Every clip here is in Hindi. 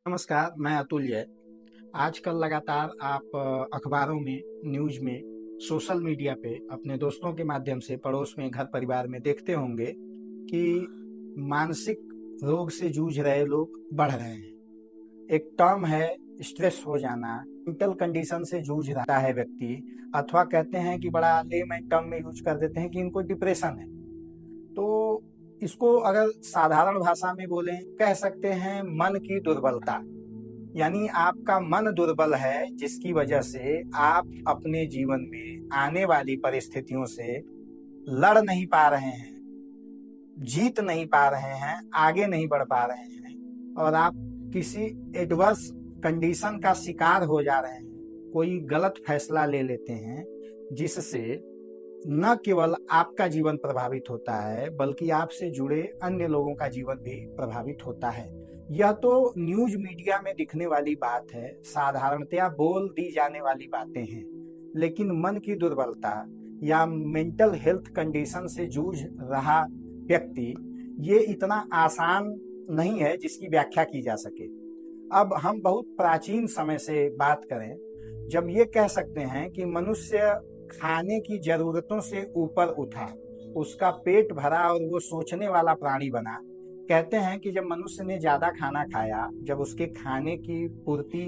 नमस्कार, मैं अतुल जैन। आजकल लगातार आप अखबारों में, न्यूज़ में, सोशल मीडिया पे अपने दोस्तों के माध्यम से पड़ोस में, घर परिवार में देखते होंगे कि मानसिक रोग से जूझ रहे लोग बढ़ रहे हैं। एक टर्म है स्ट्रेस हो जाना, मेंटल कंडीशन से जूझ रहा है व्यक्ति, अथवा कहते हैं कि बड़ा लेमैन टर्म में यूज कर देते हैं कि इनको डिप्रेशन है। तो इसको अगर साधारण भाषा में बोलें, कह सकते हैं मन की दुर्बलता। यानी आपका मन दुर्बल है, जिसकी वजह से आप अपने जीवन में आने वाली परिस्थितियों से लड़ नहीं पा रहे हैं, जीत नहीं पा रहे हैं, आगे नहीं बढ़ पा रहे हैं और आप किसी एडवर्स कंडीशन का शिकार हो जा रहे हैं। कोई गलत फैसला ले लेते हैं जिससे न केवल आपका जीवन प्रभावित होता है बल्कि आपसे जुड़े अन्य लोगों का जीवन भी प्रभावित होता है। यह तो न्यूज मीडिया में दिखने वाली बात है, साधारणतया बोल दी जाने वाली बातें हैं, लेकिन मन की दुर्बलता या मेंटल हेल्थ कंडीशन से जूझ रहा व्यक्ति, ये इतना आसान नहीं है जिसकी व्याख्या की जा सके। अब हम बहुत प्राचीन समय से बात करें, जब ये कह सकते हैं कि मनुष्य खाने की जरूरतों से ऊपर उठा, उसका पेट भरा और वो सोचने वाला प्राणी बना। कहते हैं कि जब मनुष्य ने ज्यादा खाना खाया, जब उसके खाने की पूर्ति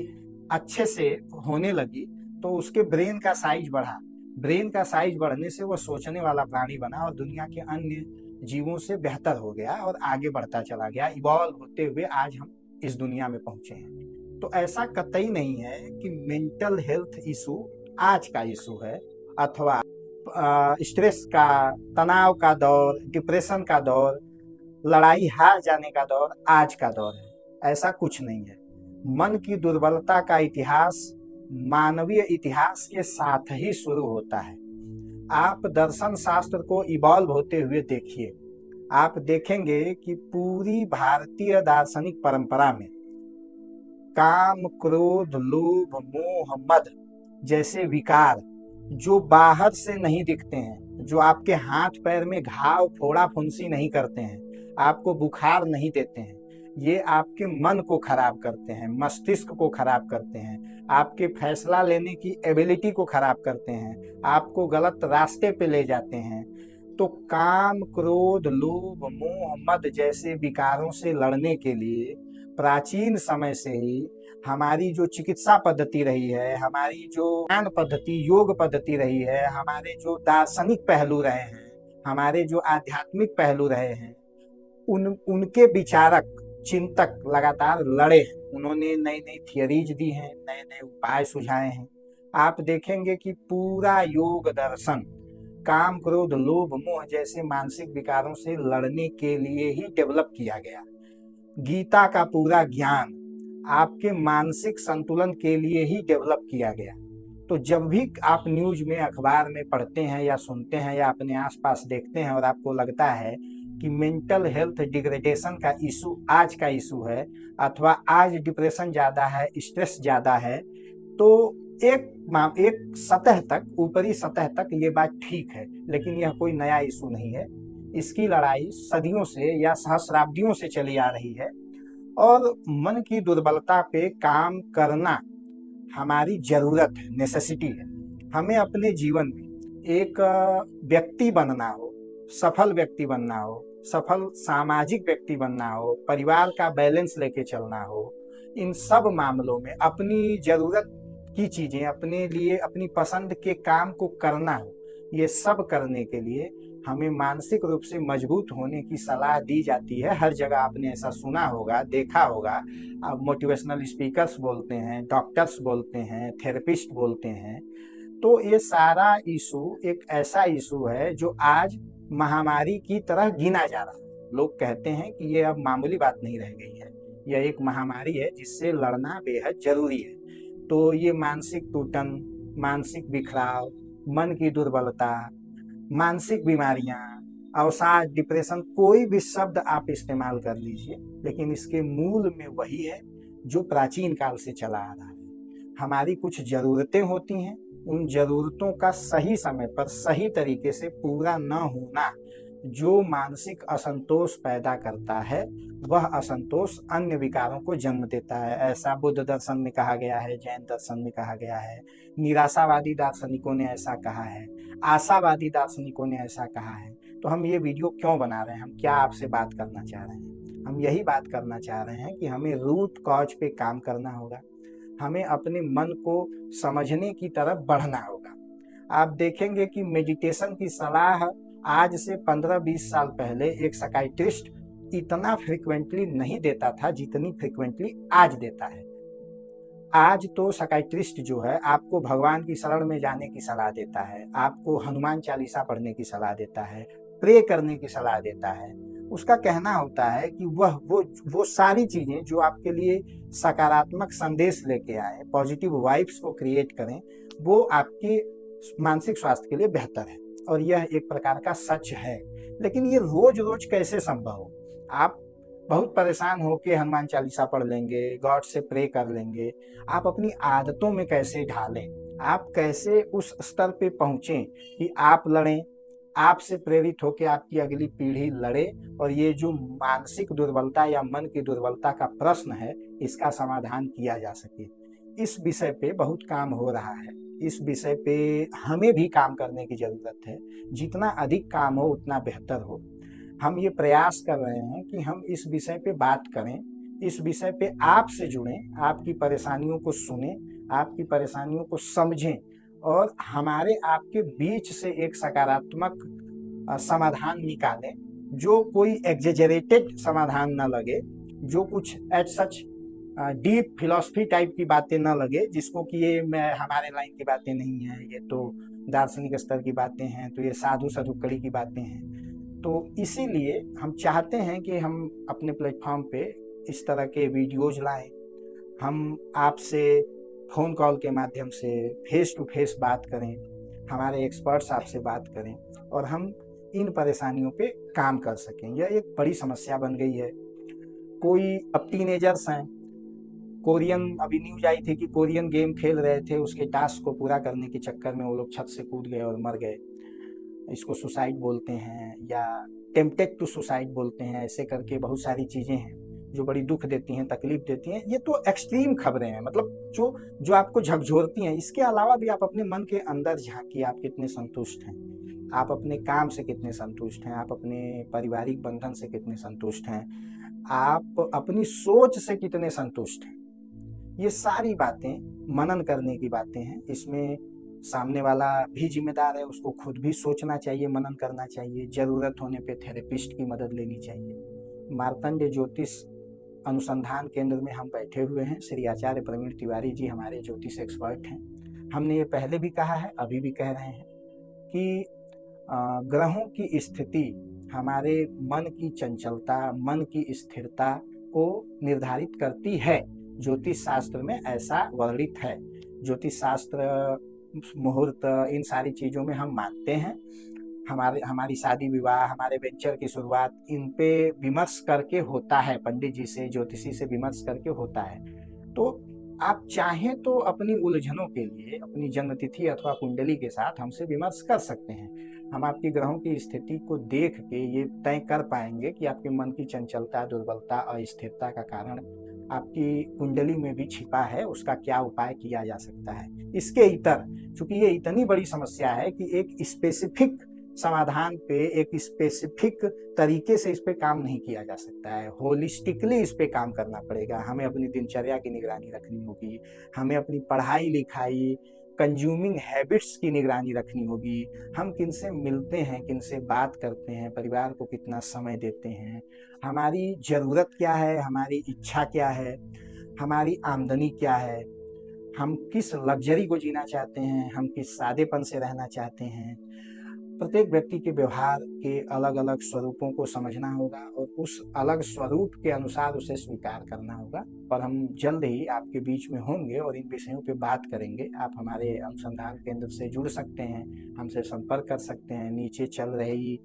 अच्छे से होने लगी, तो उसके ब्रेन का साइज बढ़ा। ब्रेन का साइज बढ़ने से वो सोचने वाला प्राणी बना और दुनिया के अन्य जीवों से बेहतर हो गया और आगे बढ़ता चला गया। इवॉल्व होते हुए आज हम इस दुनिया में पहुंचे हैं। तो ऐसा कतई नहीं है कि मेंटल हेल्थ इशू आज का इशू है अथवा स्ट्रेस का, तनाव का दौर, डिप्रेशन का दौर, लड़ाई हार जाने का दौर आज का दौर है। ऐसा कुछ नहीं है। मन की दुर्बलता का इतिहास मानवीय इतिहास के साथ ही शुरू होता है। आप दर्शन शास्त्र को इवॉल्व होते हुए देखिए, आप देखेंगे कि पूरी भारतीय दार्शनिक परंपरा में काम, क्रोध, लोभ, मोह, मद जैसे विकार जो बाहर से नहीं दिखते हैं, जो आपके हाथ पैर में घाव, फोड़ा, फुंसी नहीं करते हैं, आपको बुखार नहीं देते हैं, ये आपके मन को खराब करते हैं, मस्तिष्क को खराब करते हैं, आपके फैसला लेने की एबिलिटी को खराब करते हैं, आपको गलत रास्ते पे ले जाते हैं। तो काम, क्रोध, लोभ, मोह, मद जैसे विकारों से लड़ने के लिए प्राचीन समय से ही हमारी जो चिकित्सा पद्धति रही है, हमारी जो ज्ञान पद्धति, योग पद्धति रही है, हमारे जो दार्शनिक पहलू रहे हैं, हमारे जो आध्यात्मिक पहलू रहे हैं, उनके विचारक, चिंतक लगातार लड़े हैं। उन्होंने नई नई थियरीज दी हैं, नए नए उपाय सुझाए हैं। आप देखेंगे कि पूरा योग दर्शन काम, क्रोध, लोभ, मोह जैसे मानसिक विकारों से लड़ने के लिए ही डेवलप किया गया। गीता का पूरा ज्ञान आपके मानसिक संतुलन के लिए ही डेवलप किया गया। तो जब भी आप न्यूज में, अखबार में पढ़ते हैं या सुनते हैं या अपने आसपास देखते हैं और आपको लगता है कि मेंटल हेल्थ डिग्रेडेशन का इशू आज का इशू है अथवा आज डिप्रेशन ज्यादा है, स्ट्रेस ज्यादा है, तो एक सतह तक, ऊपरी सतह तक ये बात ठीक है, लेकिन यह कोई नया इशू नहीं है। इसकी लड़ाई सदियों से या सहस्राब्दियों से चली आ रही है और मन की दुर्बलता पे काम करना हमारी जरूरत है, नेसेसिटी है। हमें अपने जीवन में एक व्यक्ति बनना हो, सफल व्यक्ति बनना हो, सफल सामाजिक व्यक्ति बनना हो, परिवार का बैलेंस लेके चलना हो, इन सब मामलों में अपनी जरूरत की चीजें, अपने लिए अपनी पसंद के काम को करना हो, ये सब करने के लिए हमें मानसिक रूप से मजबूत होने की सलाह दी जाती है। हर जगह आपने ऐसा सुना होगा, देखा होगा। मोटिवेशनल स्पीकर्स बोलते हैं, डॉक्टर्स बोलते हैं, थेरेपिस्ट बोलते हैं। तो ये सारा इशू एक ऐसा इशू है जो आज महामारी की तरह गिना जा रहा है। लोग कहते हैं कि ये अब मामूली बात नहीं रह गई है, यह एक महामारी है जिससे लड़ना बेहद जरूरी है। तो ये मानसिक टूटन, मानसिक बिखराव, मन की दुर्बलता, मानसिक बीमारियां, अवसाद, डिप्रेशन, कोई भी शब्द आप इस्तेमाल कर लीजिए, लेकिन इसके मूल में वही है जो प्राचीन काल से चला आ रहा है। हमारी कुछ जरूरतें होती हैं, उन जरूरतों का सही समय पर सही तरीके से पूरा न होना, जो मानसिक असंतोष पैदा करता है वह असंतोष अन्य विकारों को जन्म देता है। ऐसा बुद्ध दर्शन में कहा गया है, जैन दर्शन में कहा गया है, निराशावादी दार्शनिकों ने ऐसा कहा है, आशावादी दार्शनिकों ने ऐसा कहा है। तो हम ये वीडियो क्यों बना रहे हैं, हम क्या आपसे बात करना चाह रहे हैं? हम यही बात करना चाह रहे हैं कि हमें रूट कॉज पे काम करना होगा, हमें अपने मन को समझने की तरफ बढ़ना होगा। आप देखेंगे कि मेडिटेशन की सलाह आज से 15-20 साल पहले एक साइकियाट्रिस्ट इतना फ्रिक्वेंटली नहीं देता था जितनी फ्रिक्वेंटली आज देता है। आज तो साइकियाट्रिस्ट जो है आपको भगवान की शरण में जाने की सलाह देता है, आपको हनुमान चालीसा पढ़ने की सलाह देता है, प्रे करने की सलाह देता है। उसका कहना होता है कि वो सारी चीजें जो आपके लिए सकारात्मक संदेश लेके आए, पॉजिटिव वाइब्स को क्रिएट करें, वो आपके मानसिक स्वास्थ्य के लिए बेहतर है और यह एक प्रकार का सच है। लेकिन ये रोज रोज कैसे संभव हो? आप बहुत परेशान हो के हनुमान चालीसा पढ़ लेंगे, गॉड से प्रे कर लेंगे, आप अपनी आदतों में कैसे ढालें? आप कैसे उस स्तर पे पहुंचें कि आप लड़ें, आपसे प्रेरित होकर आपकी अगली पीढ़ी लड़े और ये जो मानसिक दुर्बलता या मन की दुर्बलता का प्रश्न है इसका समाधान किया जा सके। इस विषय पे बहुत काम हो रहा है, इस विषय पे हमें भी काम करने की जरूरत है। जितना अधिक काम हो उतना बेहतर हो। हम ये प्रयास कर रहे हैं कि हम इस विषय पे बात करें, इस विषय पे आपसे जुड़ें, आपकी परेशानियों को सुनें, आपकी परेशानियों को समझें और हमारे आपके बीच से एक सकारात्मक समाधान निकालें, जो कोई एग्जेजरेटेड समाधान न लगे, जो कुछ as such deep philosophy type की बातें न लगे, जिसको कि ये मैं हमारे लाइन की बातें नहीं है, ये तो दार्शनिक स्तर की बातें हैं, तो ये साधु सधुकड़ी की बातें हैं। तो इसीलिए हम चाहते हैं कि हम अपने प्लेटफॉर्म पे इस तरह के वीडियोज लाएं, हम आपसे फ़ोन कॉल के माध्यम से फेस टू फेस बात करें, हमारे एक्सपर्ट्स आपसे बात करें और हम इन परेशानियों पे काम कर सकें। यह एक बड़ी समस्या बन गई है। कोई अब टीनेजर्स हैं, कोरियन अभी न्यूज आई थी कि कोरियन गेम खेल रहे थे, उसके टास्क को पूरा करने के चक्कर में वो लोग छत से कूद गए और मर गए। इसको सुसाइड बोलते हैं या टेम्पटेड टू सुसाइड बोलते हैं। ऐसे करके बहुत सारी चीज़ें हैं जो बड़ी दुख देती हैं, तकलीफ देती हैं। ये तो एक्सट्रीम खबरें हैं, मतलब जो आपको झकझोरती हैं। इसके अलावा भी आप अपने मन के अंदर झांकिए, आप कितने संतुष्ट हैं, आप अपने काम से कितने संतुष्ट हैं, आप अपने पारिवारिक बंधन से कितने संतुष्ट हैं, आप अपनी सोच से कितने संतुष्ट हैं। ये सारी बातें मनन करने की बातें हैं। इसमें सामने वाला भी जिम्मेदार है, उसको खुद भी सोचना चाहिए, मनन करना चाहिए, जरूरत होने पे थेरेपिस्ट की मदद लेनी चाहिए। मार्तंड ज्योतिष अनुसंधान केंद्र में हम बैठे हुए हैं। श्री आचार्य प्रवीण तिवारी जी हमारे ज्योतिष एक्सपर्ट हैं। हमने ये पहले भी कहा है, अभी भी कह रहे हैं कि ग्रहों की स्थिति हमारे मन की चंचलता, मन की स्थिरता को निर्धारित करती है। ज्योतिष शास्त्र में ऐसा वर्णित है। ज्योतिष शास्त्र, मुहूर्त, इन सारी चीज़ों में हम मानते हैं। हमारी शादी विवाह, हमारे वेंचर की शुरुआत इन पे विमर्श करके होता है, पंडित जी से, ज्योतिषी से विमर्श करके होता है। तो आप चाहें तो अपनी उलझनों के लिए अपनी जन्मतिथि अथवा कुंडली के साथ हमसे विमर्श कर सकते हैं। हम आपकी ग्रहों की स्थिति को देख के ये तय कर पाएंगे कि आपके मन की चंचलता, दुर्बलता, अस्थिरता का कारण आपकी कुंडली में भी छिपा है, उसका क्या उपाय किया जा सकता है। इसके इतर, चूंकि ये इतनी बड़ी समस्या है कि एक स्पेसिफिक समाधान पे, एक स्पेसिफिक तरीके से इस पे काम नहीं किया जा सकता है। होलिस्टिकली इस पे काम करना पड़ेगा। हमें अपनी दिनचर्या की निगरानी रखनी होगी, हमें अपनी पढ़ाई लिखाई, कंज्यूमिंग हैबिट्स की निगरानी रखनी होगी। हम किनसे मिलते हैं, किनसे बात करते हैं, परिवार को कितना समय देते हैं, हमारी ज़रूरत क्या है, हमारी इच्छा क्या है, हमारी आमदनी क्या है, हम किस लग्जरी को जीना चाहते हैं, हम किस सादेपन से रहना चाहते हैं। प्रत्येक व्यक्ति के व्यवहार के अलग अलग स्वरूपों को समझना होगा और उस अलग स्वरूप के अनुसार उसे स्वीकार करना होगा। और हम जल्द ही आपके बीच में होंगे और इन विषयों पे बात करेंगे। आप हमारे अनुसंधान केंद्र से जुड़ सकते हैं, हमसे संपर्क कर सकते हैं। नीचे चल रही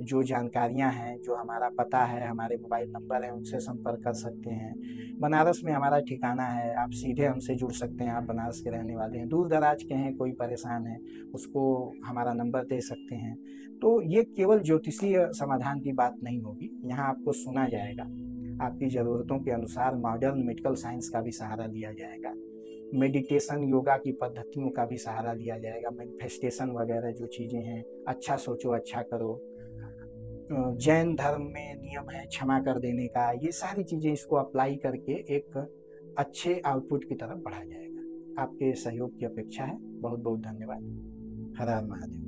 जो जानकारियां हैं, जो हमारा पता है, हमारे मोबाइल नंबर है, उनसे संपर्क कर सकते हैं। बनारस में हमारा ठिकाना है, आप सीधे हमसे जुड़ सकते हैं। आप बनारस के रहने वाले हैं, दूर दराज के हैं, कोई परेशान है, उसको हमारा नंबर दे सकते हैं। तो ये केवल ज्योतिषीय समाधान की बात नहीं होगी, यहाँ आपको सुना जाएगा, आपकी ज़रूरतों के अनुसार मॉडर्न मेडिकल साइंस का भी सहारा लिया जाएगा, मेडिटेशन योगा की पद्धतियों का भी सहारा लिया जाएगा, मैनिफेस्टेशन वगैरह जो चीज़ें हैं, अच्छा सोचो अच्छा करो, जैन धर्म में नियम है क्षमा कर देने का, ये सारी चीज़ें इसको अप्लाई करके एक अच्छे आउटपुट की तरफ बढ़ा जाएगा। आपके सहयोग की अपेक्षा है। बहुत बहुत धन्यवाद। हर हर महादेव।